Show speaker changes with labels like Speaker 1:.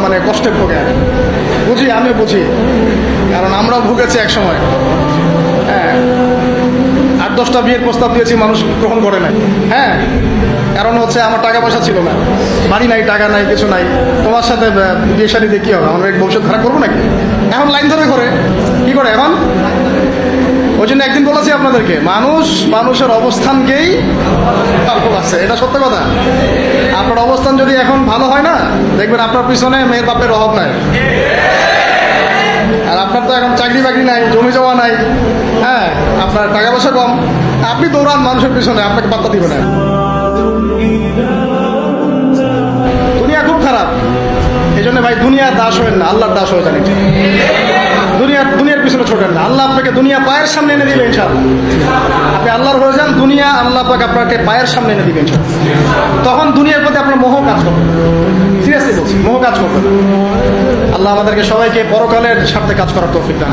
Speaker 1: মানে কষ্টে ভোগে। বুঝি, আমি বুঝি, কারণ আমরাও ভুগেছি এক সময়। হ্যাঁ, 8-10টা বিয়ের প্রস্তাব দিয়েছি, মানুষ গ্রহণ করে নাই। হ্যাঁ, কারণ হচ্ছে আমার টাকা পয়সা ছিল না, বাড়ি নাই, টাকা নাই, কিছু নাই। তোমার সাথে বিয়ে শাদী দিয়ে কী হবে, আমরা ভবিষ্যৎ খারাপ করবো নাকি? এখন লাইন ধরে করে কি করে এখন। ওই জন্য একদিন বলেছি আপনাদেরকে, মানুষের অবস্থানকেই পার্থক্য আছে, এটা সত্য কথা। আপনার অবস্থান যদি এখন ভালো হয় না, দেখবেন আপনার পিছনে মেয়ের বাপের অভাব নাই। আর আপনার তো এখন চাকরি বাকরি নাই, জমি জমা নাই, হ্যাঁ, আপনার টাকা পয়সা কম, আপনি দৌড়ান মানুষের পিছনে, আপনাকে পাত্তা দিবে না। দুনিয়া খুব খারাপ, এই জন্য ভাই দুনিয়ার দাস হবেন না, আল্লাহর দাস হয়ে জানি। দুনিয়ার পিছনে ছোটেন না, আল্লাহ আপনাকে দুনিয়া পায়ের সামনে এনে দিবে ইনশাআল্লাহ। আপনি আল্লাহর হয়ে যান, দুনিয়া আল্লাহ পাক আপনাকে পায়ের সামনে এনে দিবে ইনশাআল্লাহ। তখন দুনিয়ার প্রতি আপনার মোহ কাজ করবে, সিরিয়াসলি বলছি, মোহ কাজ করবে। আল্লাহ আমাদেরকে সবাইকে পরকালের স্বার্থে কাজ করার তৌফিক দান।